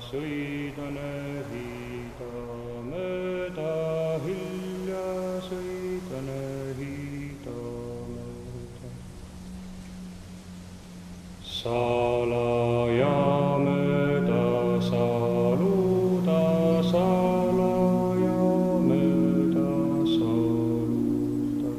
sõidane hiida mööda, hilja sõidane hiida mööda. Salaja mööda saluda, salaja mööda saluda.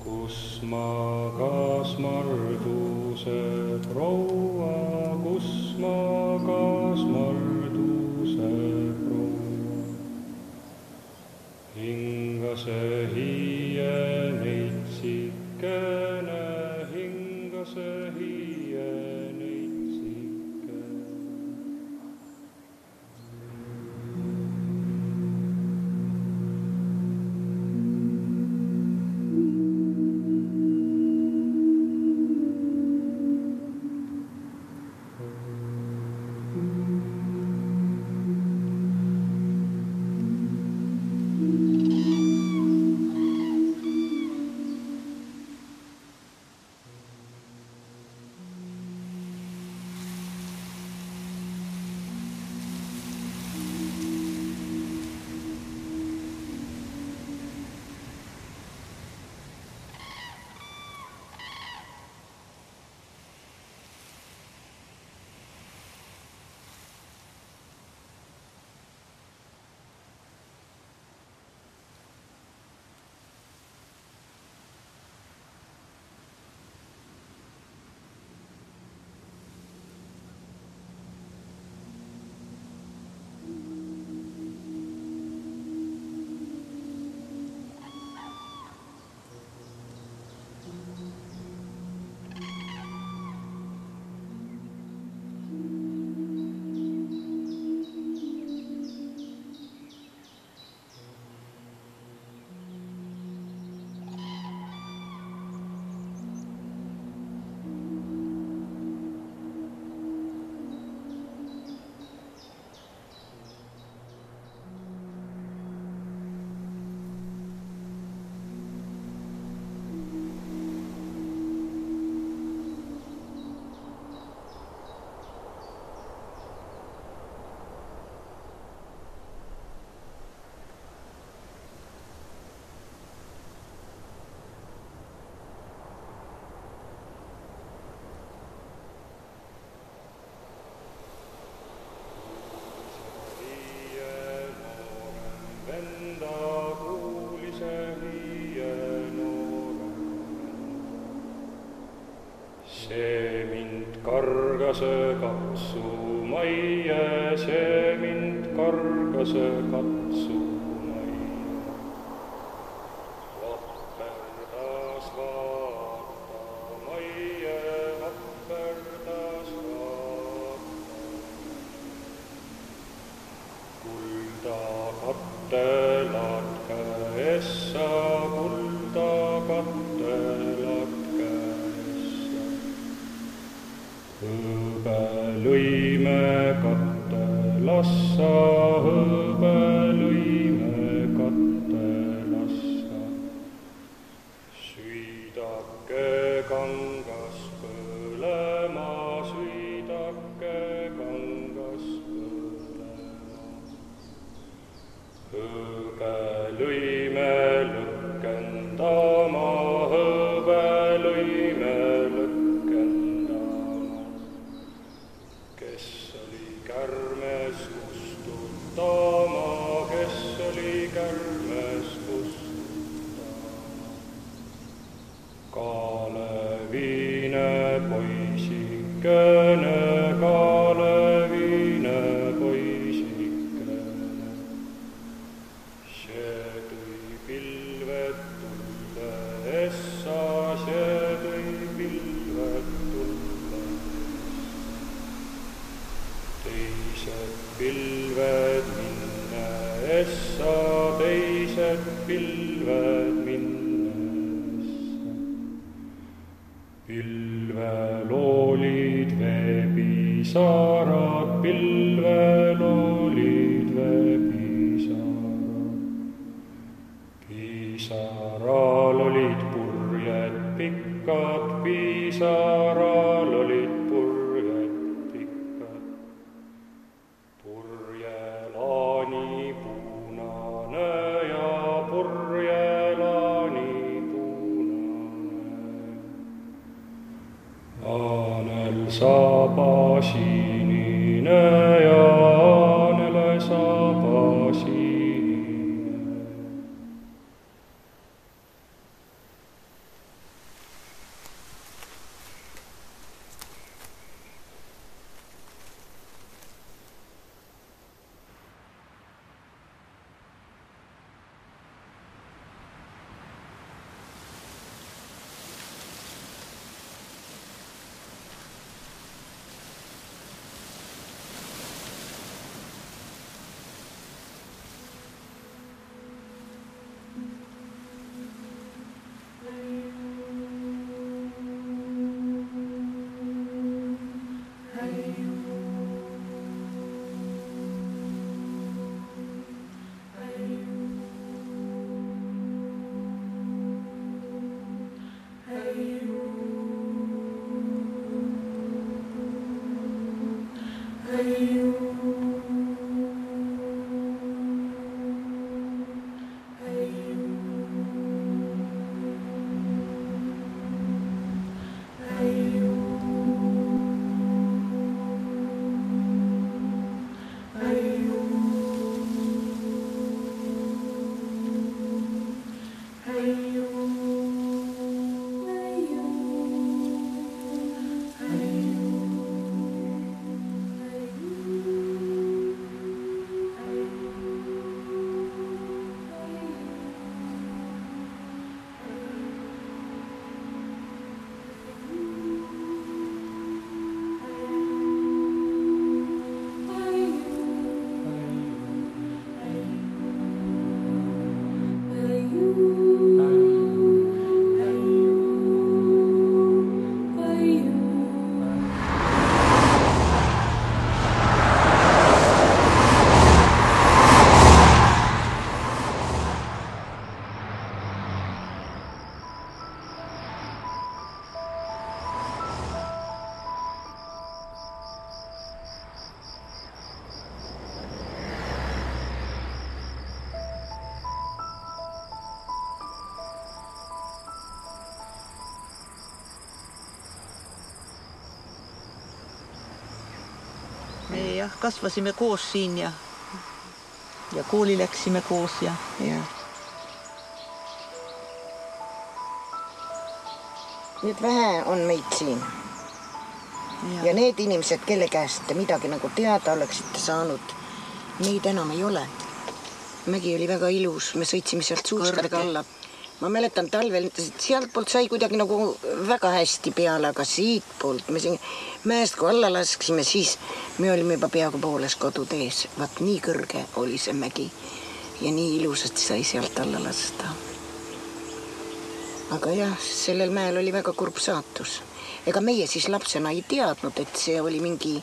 Kus magas Marduse proua, kus magas Marduse proua. Hingase hiieneitsikene, hingase hiieneitsikene. See mind kargase katsumaie, see mind kargase katsumaie. Vapperdas vaatamaie, vapperdas vaatamaie. Kulda kattelat käessa, kulda kattelat käessa. Hõbelõime kattelassa, hõbelõime kattelassa. Süüdake kangas põlema, süüdake kangas põlema. Hõbelõime lõkkendama, hõbelõime lõkkendama. Kes oli kärmes kustutama, kes oli kärmes kustutama. Kaleviine poisikene, Kaleviine poisikene. See tõi pilved tulle essa, see tõi pilved tulle essa. Teised pilved minne essa, teised pilved minne essa. Pilvel olid veepisarad, pilvel olid veepisarad. Pisaral olid purjed pikad, pisaral olid purjed pikad. Aanel saaba sinine ja aanele saaba sinine. Me jah, kasvasime koos siin ja kooli läksime koos ja. Nii et vähe on meid siin. Ja need inimesed, kelle käest te midagi nagu teada oleksite saanud, neid enam ei ole. Mägi oli väga ilus, me sõitsime sealt suustelt alla. Ma mäletan talvel, sealt poolt sai kuidagi nagu väga hästi peale, aga siit poolt me siin mäest kui alla lasksime, siis me olime juba peaaegu pooles kodud ees. Vaat nii kõrge oli see mägi ja nii ilusasti sai sealt alla lasta. Aga jah, sellel mäel oli väga kurb saatus. Ega meie siis lapsena ei teadnud, et see oli mingi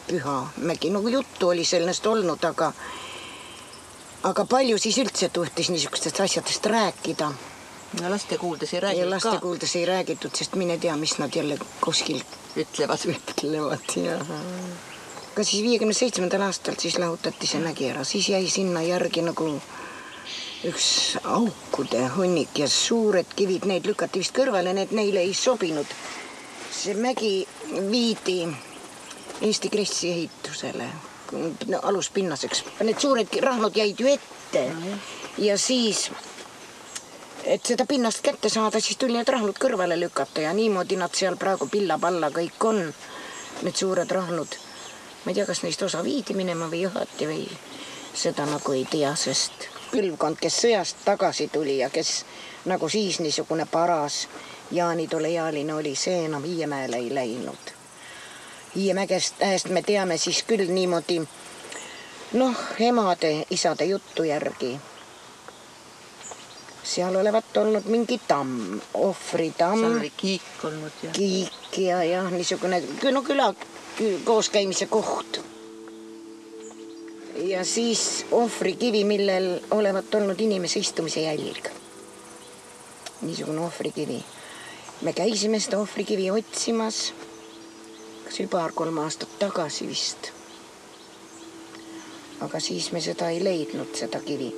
püha mägi. Nagu juttu oli sellest olnud, aga palju siis üldse tuhtis niisugustest asjadest rääkida. Ja laste kuuldes ei räägitud ja laste kuuldes ei räägitud, sest mine tea, mis nad jälle kuskil ütlevad. Aga siis 57. aastal siis lahutati see mägi ära. Siis jäi sinna järgi nagu üks aukude hunnik ja suured kivid, need lükati vist kõrvale, need neile ei sobinud. See mägi viidi Eesti Kressi ehitusele aluspinnaseks. Need suured rahnud jäid ju ette ja siis et seda pinnast kätte saada, siis tuli need rahnud kõrvale lükata ja niimoodi nad seal praegu pilla-palla kõik on, need suured rahnud. Ma ei tea, kas neist osa viidi minema või juhati või seda nagu ei tea, sest põlvkond, kes sõjast tagasi tuli ja kes nagu siis niisugune paras jaanitolejaline oli, see enam Hiiemäele ei läinud. Hiiemäest me teame siis küll niimoodi, emade, isade juttu järgi. Seal olevat olnud mingi tamm, ohvritamm. Seal oli kiik olnud. Kiik ja niisugune küla kooskäimise koht. Ja siis ohvrikivi, millel olevat olnud inimese istumise jälg. Niisugune ohvrikivi. Me käisime seda ohvrikivi otsimas, kas oli 2-3 aastat tagasi vist. Aga siis me seda ei leidnud, seda kivi.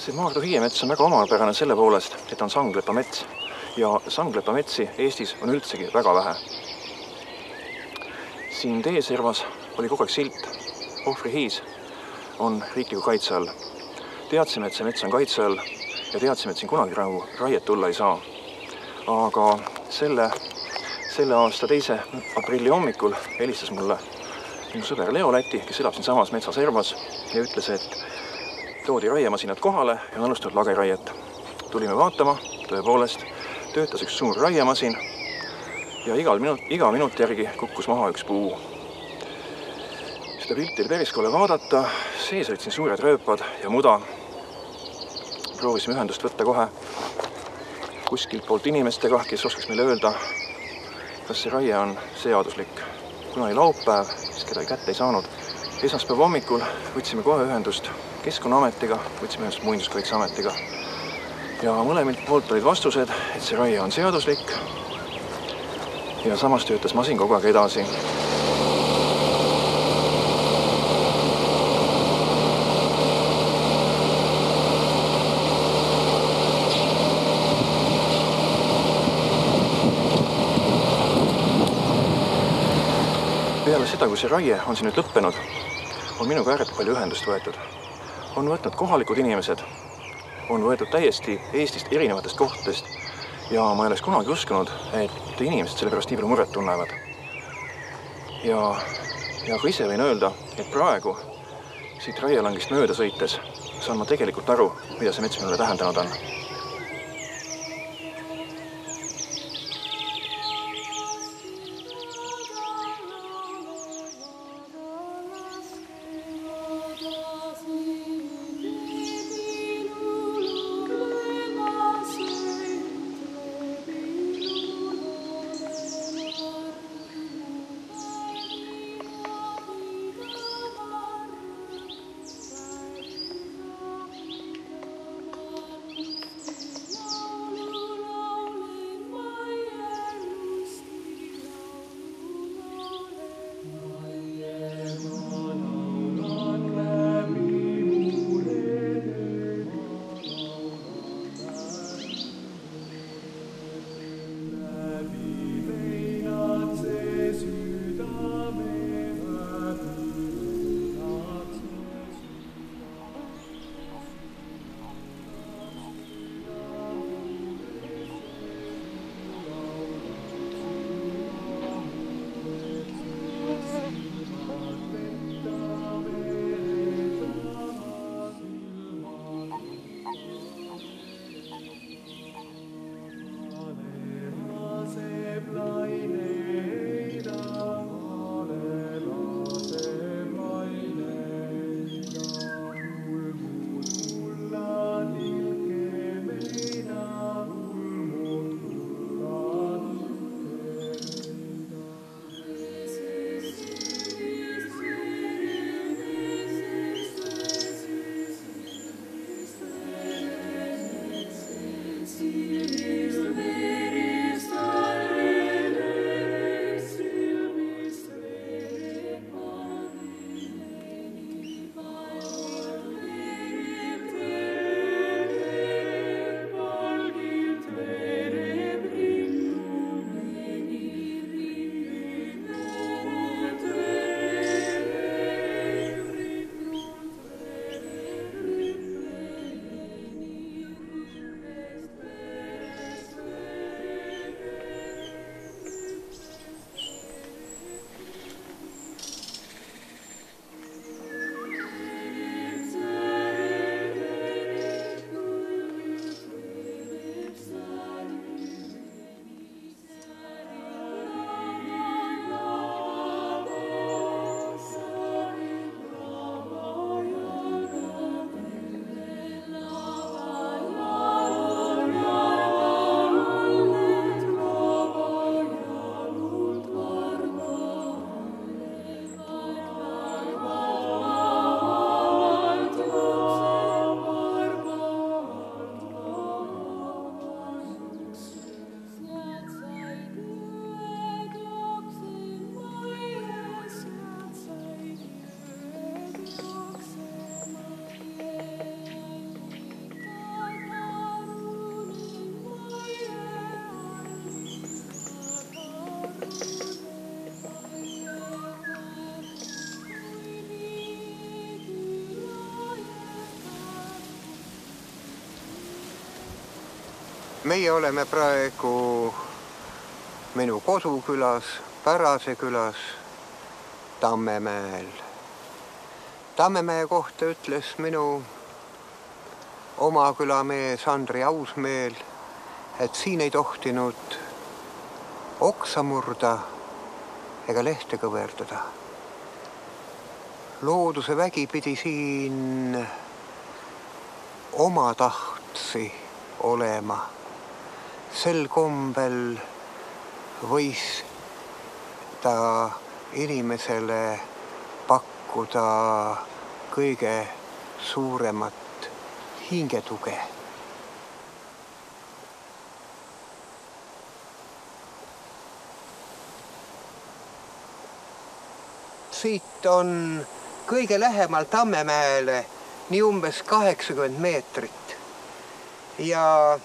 see Maardu hiiemets on väga omapärane selle poolest, et on sanglepamets ja sanglepametsi Eestis on üldsegi väga vähe. Siin teeservas oli kogu aeg silt, ohvrihiis on riikliku kaitse all. Teadsime, et see mets on kaitse all ja teadsime, et siin kunagi raiet tulla ei saa. Aga selle aasta 2. aprilli hommikul helistas mulle minu sõber Leo Läti, kes elab siin samas metsaservas ja ütles, et toodi raiemasinad kohale ja on alustanud lageraiet. Tulime vaatama, tõepoolest, töötas üks suur raiemasin ja iga minut järgi kukkus maha üks puu. Seda pilti oli päris kole vaadata, sees olid siin suured rööpad ja muda. Proovisime ühendust võtta kohe kuskilt poolt inimestega, kes oskaks meile öelda, kas see raie on seaduslik. Kuna oli laupäev, siis kedagi kätte ei saanud. Esmaspäeva hommikul võtsime kohe ühendust Keskkonnaametiga, võtsime ühendust Muinsuskaitseametiga. Ja mõlemilt poolt olid vastused, et see raie on seaduslik ja samas töötas masin kogu aeg edasi. Peale seda, kui see raie on siin nüüd lõppenud, on minuga ääretult palju ühendust võetud. On võtnud kohalikud inimesed, on võetud täiesti Eestist erinevatest kohtadest ja ma ei oleks kunagi uskunud, et inimesed selle pärast nii palju muret tunnevad. Ja ka ise võin öelda, et praegu siit raielangist mööda sõites saan ma tegelikult aru, mida see mets minule tähendanud on. Meie oleme praegu minu kodukülas, Pärase külas, Tammemäel. Tammemäe kohta ütles minu oma külamees Andri Ausmeel, et siin ei tohtinud oksa murda ega lehte kõverdada. Looduse vägi pidi siin oma tahtsi olema. Sel kombel võis ta inimesele pakkuda kõige suuremat hingetuge. Siit on kõige lähemal Tammemäele nii umbes 80 meetrit. Ja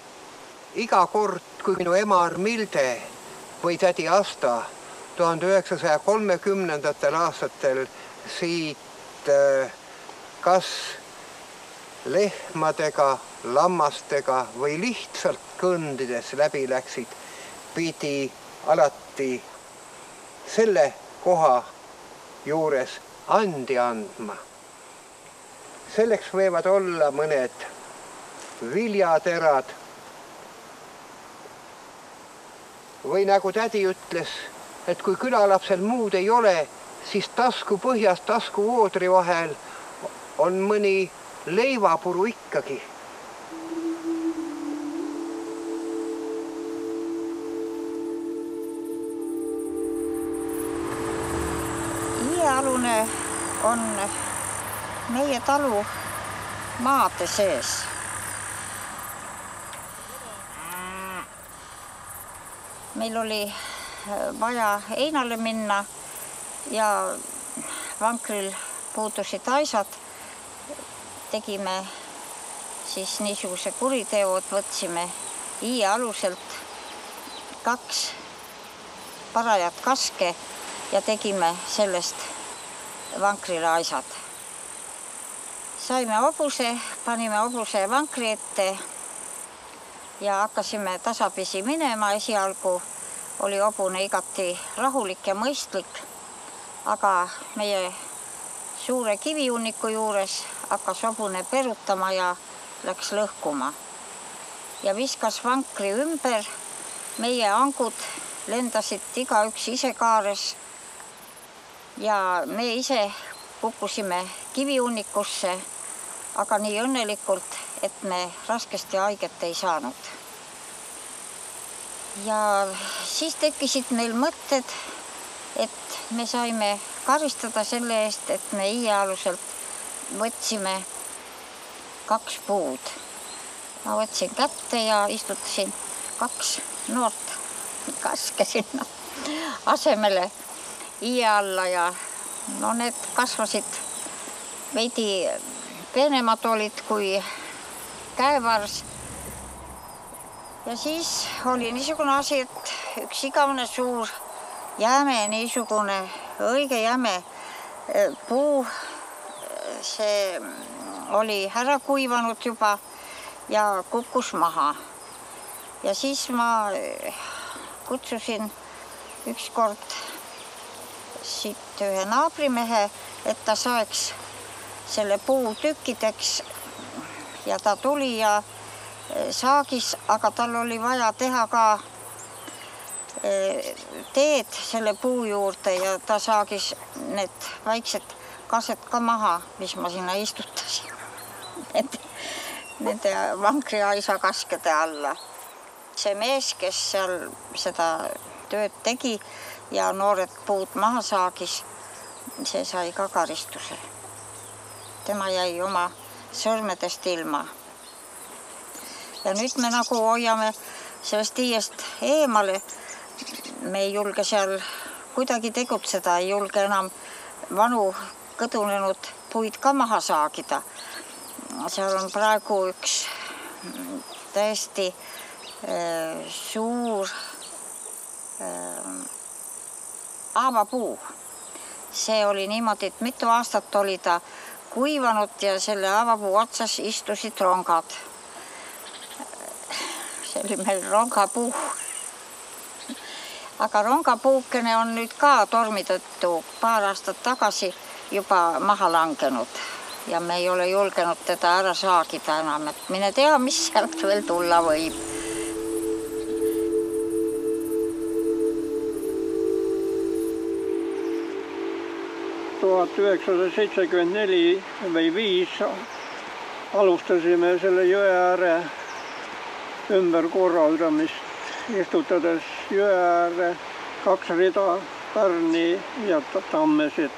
iga kord, kui minu emar Milde või tädi Asta 1930. aastatel siit kas lehmadega, lammastega või lihtsalt kõndides läbi läksid, pidi alati selle koha juures andi andma. Selleks võivad olla mõned viljaterad või nagu tädi ütles, et kui külalapsel muud ei ole, siis tasku põhjas, tasku voodri vahel on mõni leivapuru ikkagi. Iialune on meie talu maade sees. Meil oli vaja Einale minna ja vankril puudusid aisad. Tegime siis niisuguse kuriteo, et võtsime Iialuselt 2 parajat kaske ja tegime sellest vankrile aisad. Saime hobuse, panime hobuse vankri ette ja hakkasime tasapisi minema. Esialgu oli hobune igati rahulik ja mõistlik, aga meie suure kivihunniku juures hakkas hobune perutama ja läks lõhkuma. Ja viskas vankri ümber, meie angud lendasid igaüks ise kaares ja me ise kukkusime kivihunnikusse, aga nii õnnelikult, et me raskesti haiget ei saanud. Ja siis tekkisid meil mõtted, et me saime karistada selle eest, et me Iialuselt võtsime 2 puud. Ma võtsin kätte ja istutasin 2 noort kaske sinna asemele Iia alla ja no need kasvasid veidi peenemad olid kui käevars. Ja siis oli niisugune asi, et üks igavene suur jäme, niisugune õige jäme puu, see oli ära kuivanud juba ja kukkus maha. Ja siis ma kutsusin ükskord siit ühe naabrimehe, et ta saeks selle puu tükkideks ja ta tuli ja saagis, aga tal oli vaja teha ka teed selle puu juurde ja ta saagis need väiksed kased ka maha, mis ma sinna istutasin nende vankriaisa kaskede alla. See mees, kes seal seda tööd tegi ja noored puud maha saagis, see sai ka karistuse. Tema jäi oma sõrmedest ilma. Ja nüüd me nagu hoiame sellest Iiest eemale. Me ei julge seal kuidagi tegutseda, ei julge enam vanu kõdunenud puid ka maha saagida. Seal on praegu üks täiesti suur aavapuu. See oli niimoodi, et mitu aastat oli ta kuivanud ja selle aavapuu otsas istusid rongad. See oli meil rongapuu. Aga rongapuukene on nüüd ka tormi tõttu paar aastat tagasi juba maha langenud ja me ei ole julgenud teda ära saagida enam, et mine tea, mis sealt veel tulla võib. Tuhat 1974 või 5 alustasime selle jõe ääre ümberkorraldamist, istutades jõe ääre 2 rida pärni ja tammesid.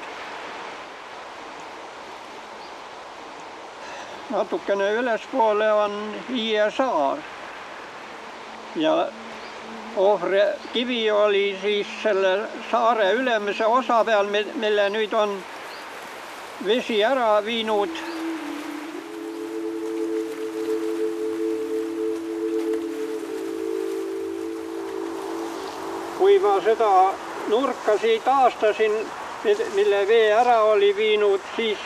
Natukene ülespoole on Hiie saar ja Ohvri kivi oli siis selle saare ülemise osa peal, mille nüüd on vesi ära viinud. Kui ma seda nurka siit aastasin, mille vee ära oli viinud, siis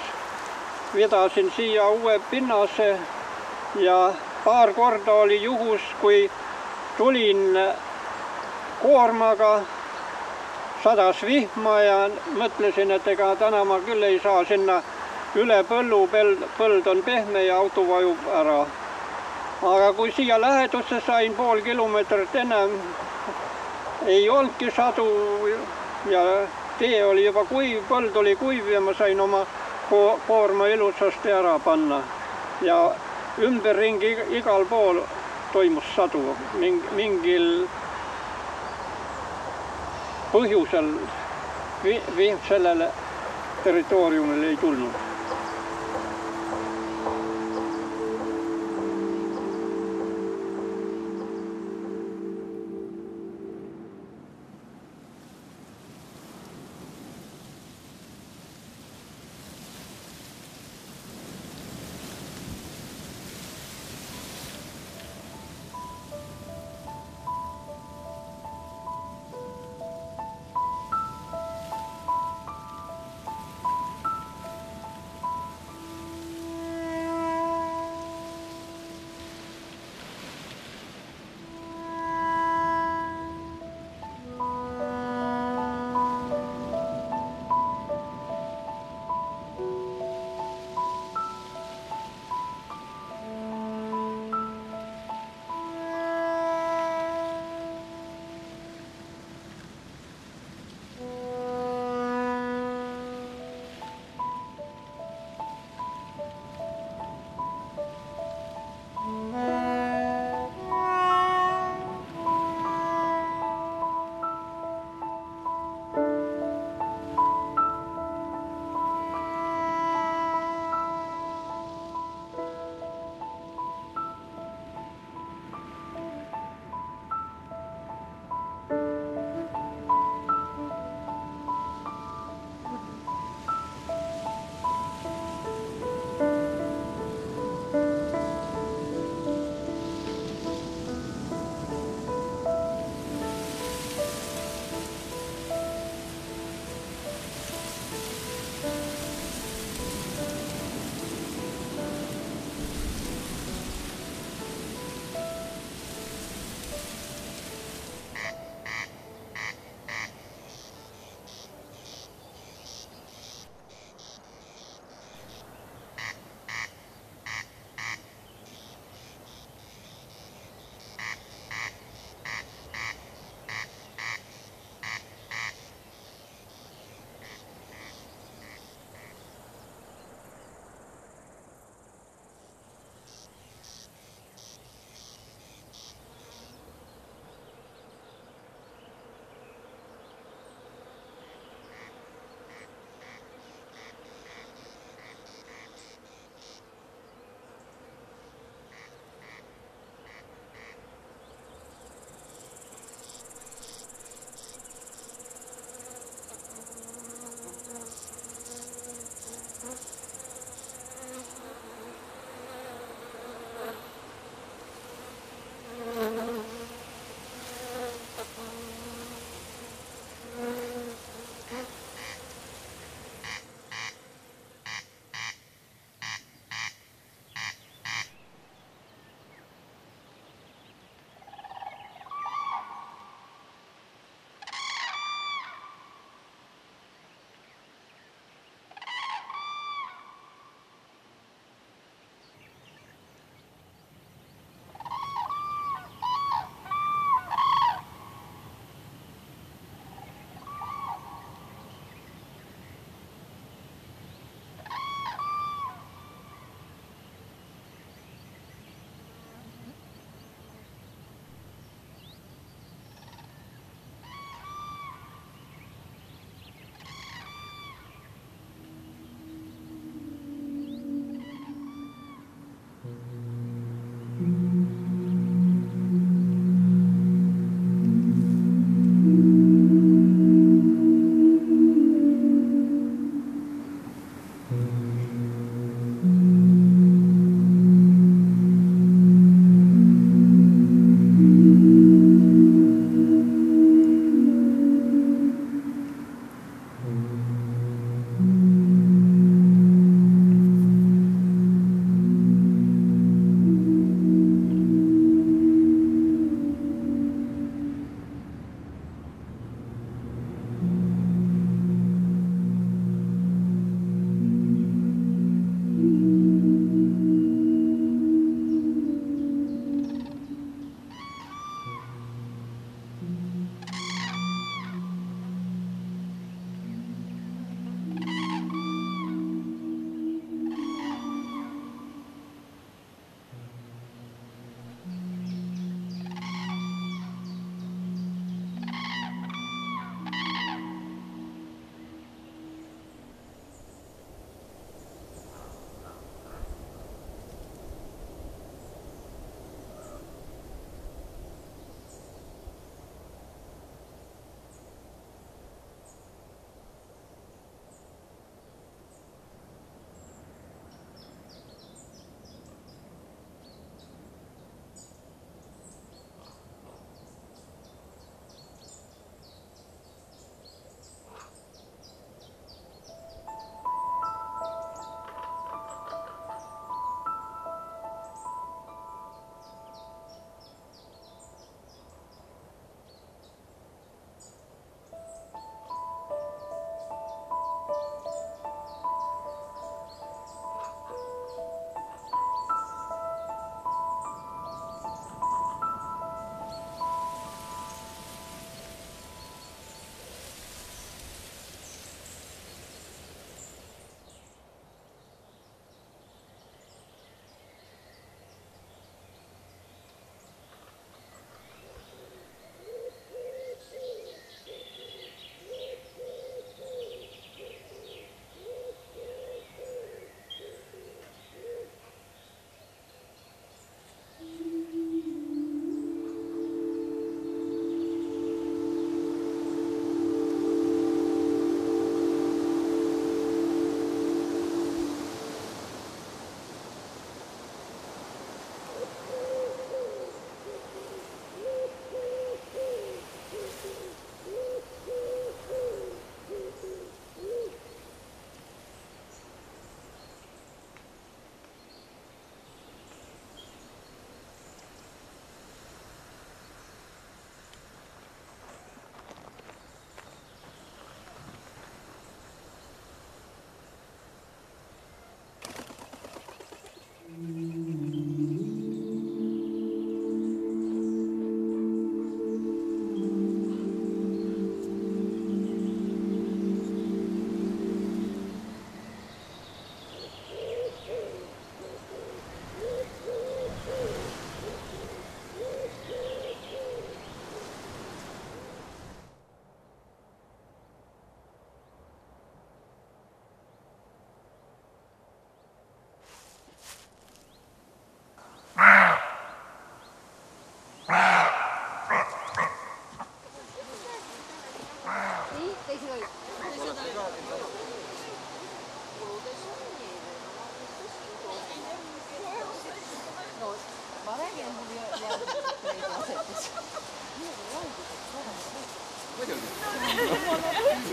vedasin siia uue pinnase ja paar korda oli juhus, kui tulin koormaga, sadas vihma ja mõtlesin, et ega täna ma küll ei saa sinna üle põllu, põld on pehme ja auto vajub ära. Aga kui siia lähedusse sain pool kilomeetrit ennem, ei olnudki sadu ja tee oli juba kuiv, põld oli kuiv ja ma sain oma koorma ilusasti ära panna. Ja ümberringi igal pool toimus sadu, mingil põhjusel vihm sellele territooriumile ei tulnud.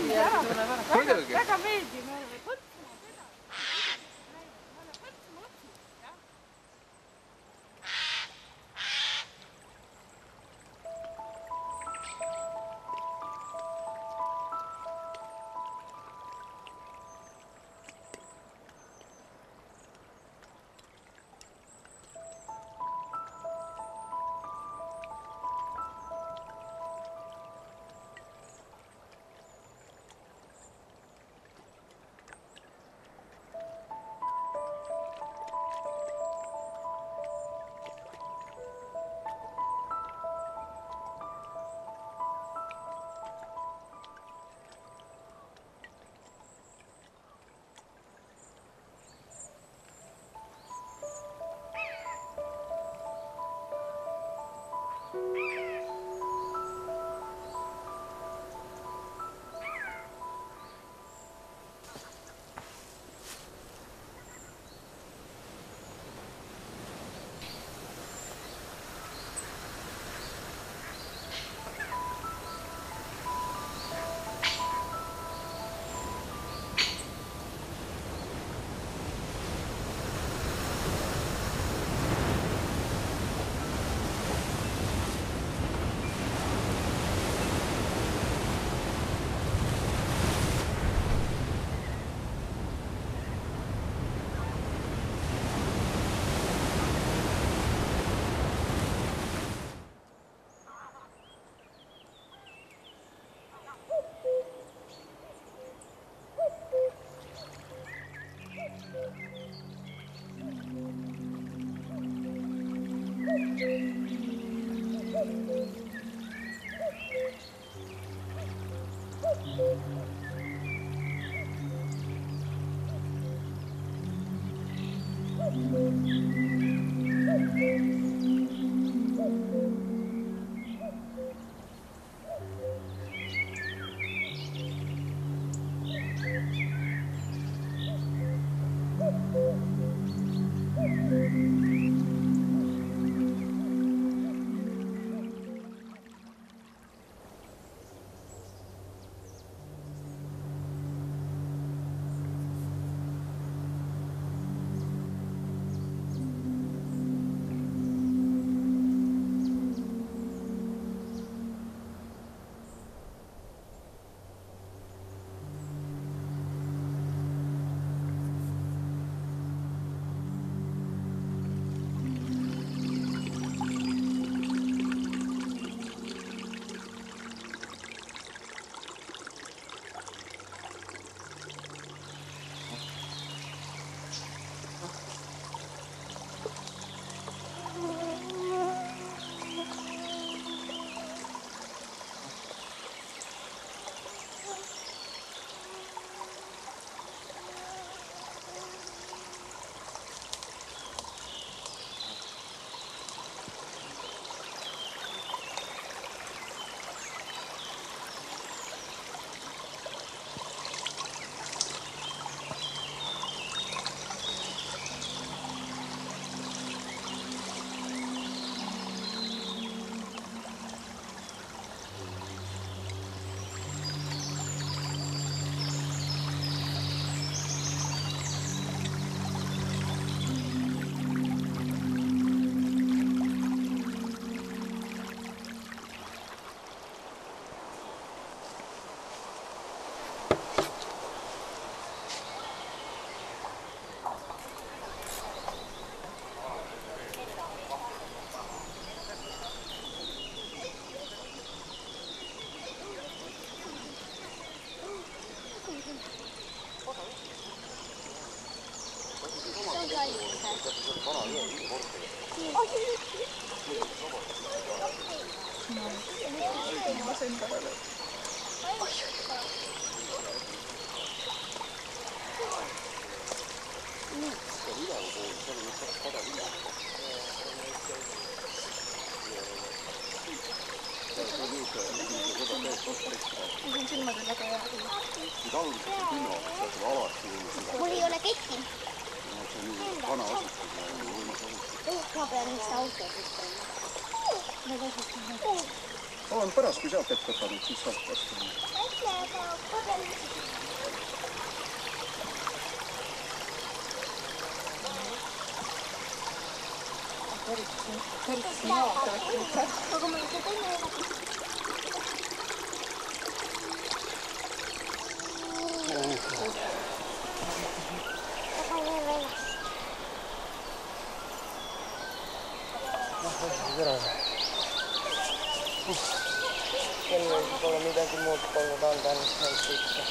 muidugi. Väga meeldiv. Mul ei ole ketti. Ma pean vist autos ütlema. On pärast, kui sealt ette võtame, siis saab vastu. Kellel pole midagi muud polnud anda, mis näib ikka.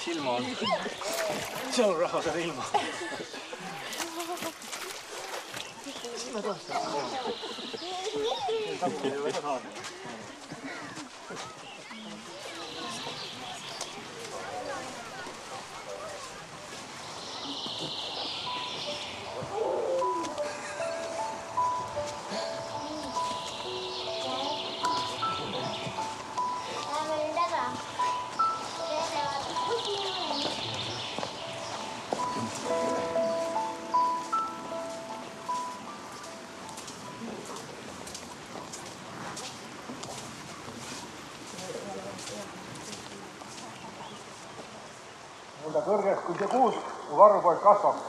Ilma on. See on rahvasele ilma. Nõnda kõrgeks, kui see puus, kui varrupoeg kasvab.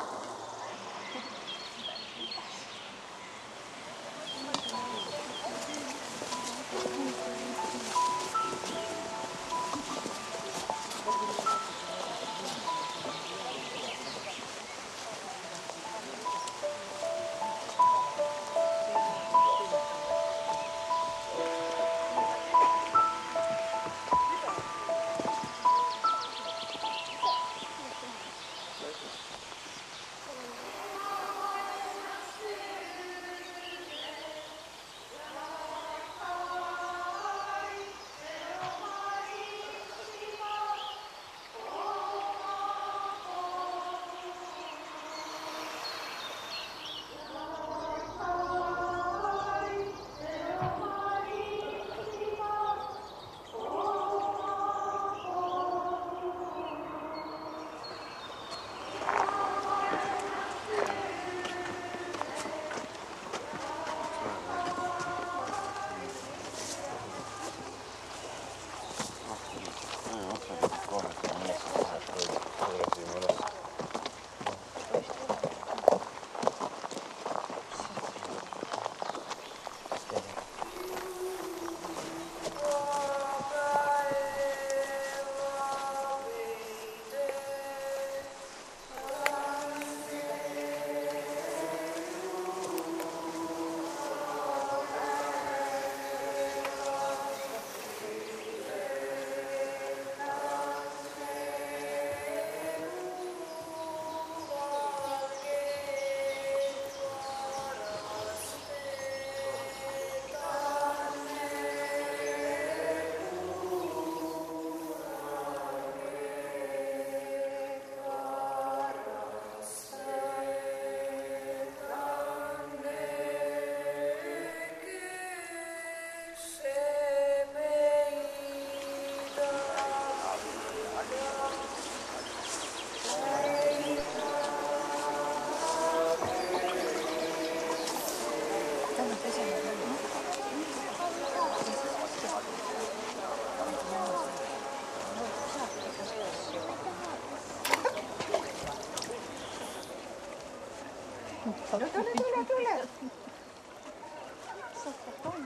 Tule.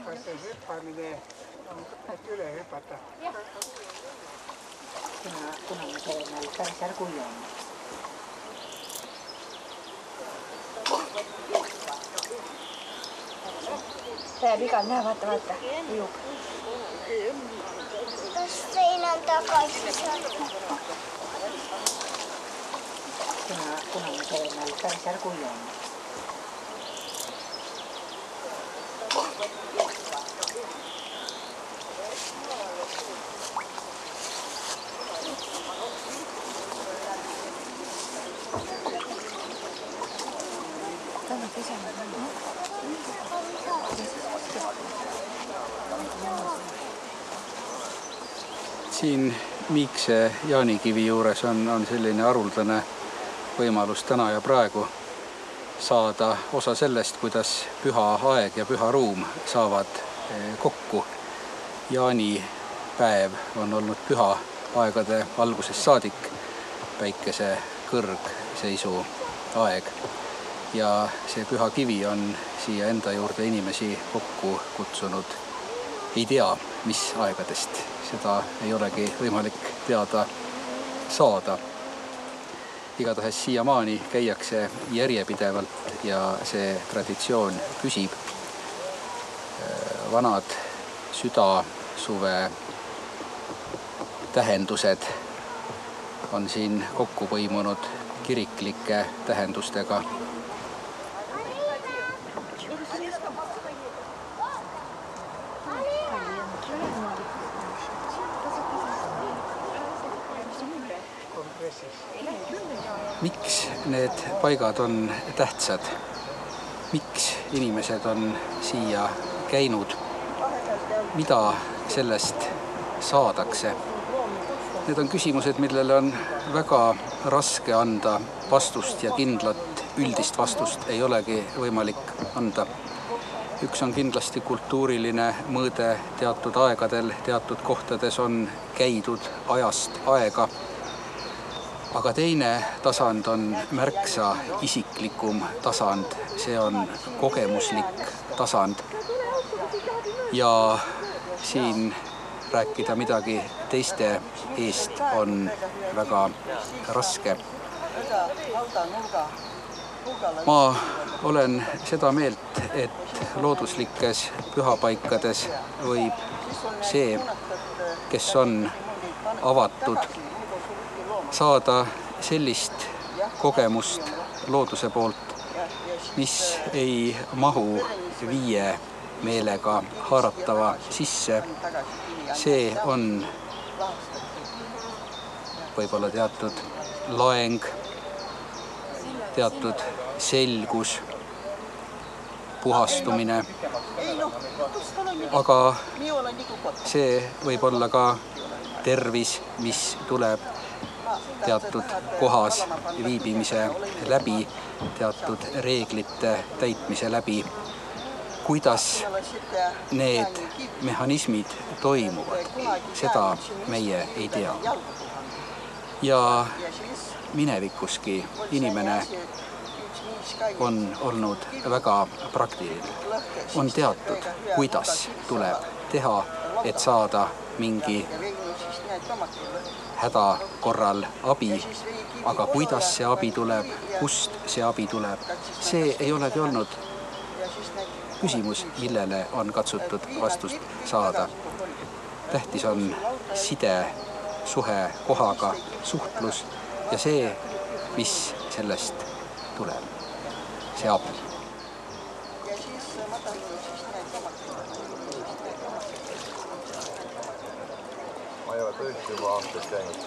Kas see hüppamine on üle hüpata? Jah. Kuna me teeme päris ärguja on. Läheb igal näe, vaata. Ujub. Kas vein on tagasi saanud? Kuna me teeme päris ärguja on. Siin Miikse Jaanikivi juures on selline haruldane võimalus täna ja praegu saada osa sellest, kuidas püha aeg ja püha ruum saavad kokku. Jaanipäev on olnud püha aegade algusest saadik, päikese kõrgseisu aeg. Ja see püha kivi on siia enda juurde inimesi kokku kutsunud. Ei tea, mis aegadest. Seda ei olegi võimalik teada saada. Igatahes siiamaani käiakse järjepidevalt ja see traditsioon püsib. Vanad südasuve tähendused on siin kokku põimunud kiriklike tähendustega. Miks need paigad on tähtsad? Miks inimesed on siia käinud? Mida sellest saadakse? Need on küsimused, millele on väga raske anda vastust ja kindlat üldist vastust ei olegi võimalik anda. Üks on kindlasti kultuuriline mõõde teatud aegadel, teatud kohtades on käidud ajast aega. Aga teine tasand on märksa isiklikum tasand, see on kogemuslik tasand. Ja siin rääkida midagi teiste eest on väga raske. Ma olen seda meelt, et looduslikes pühapaikades võib see, kes on avatud, saada sellist kogemust looduse poolt, mis ei mahu 5 meelega haaratava sisse. See on võib-olla teatud laeng, teatud selgus, puhastumine, aga see võib olla ka tervis, mis tuleb teatud kohas viibimise läbi, teatud reeglite täitmise läbi. Kuidas need mehhanismid toimuvad, seda meie ei tea. Ja minevikuski inimene on olnud väga praktiline. On teatud, kuidas tuleb teha, et saada mingi häda korral abi, aga kuidas see abi tuleb, kust see abi tuleb, see ei olegi olnud küsimus, millele on katsutud vastust saada. Tähtis on side, suhe kohaga, suhtlus ja see, mis sellest tuleb, see abi. Ma ei ole tõesti juba aastaid käinud.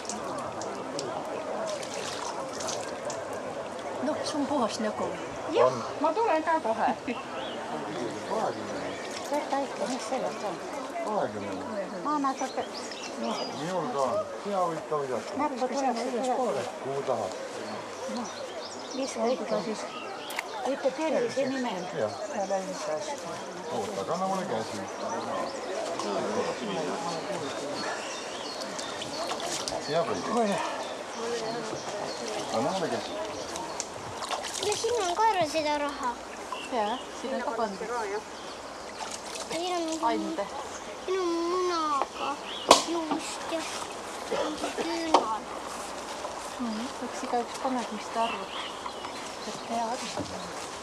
No, see on puhas nägu. Jah, ma tulen ka kohe. 20. Mis sellest on? 20. Ma natuke... Minul ka on. Sina võid ka vidata. Näppu tuleme üles poole. Kuhu tahad? Viska ikka siis. Ütle tervise nimel. Jah. Oota, kanna mulle käsi. Ja või? Anna mulle käsi. Ja siin on ka seda raha. Jaa, siin on ka pandud. Ainde. Siin on munaga, juust ja küünal. Eks iga üks paneb, mis ta arvab. Sest hea arvab.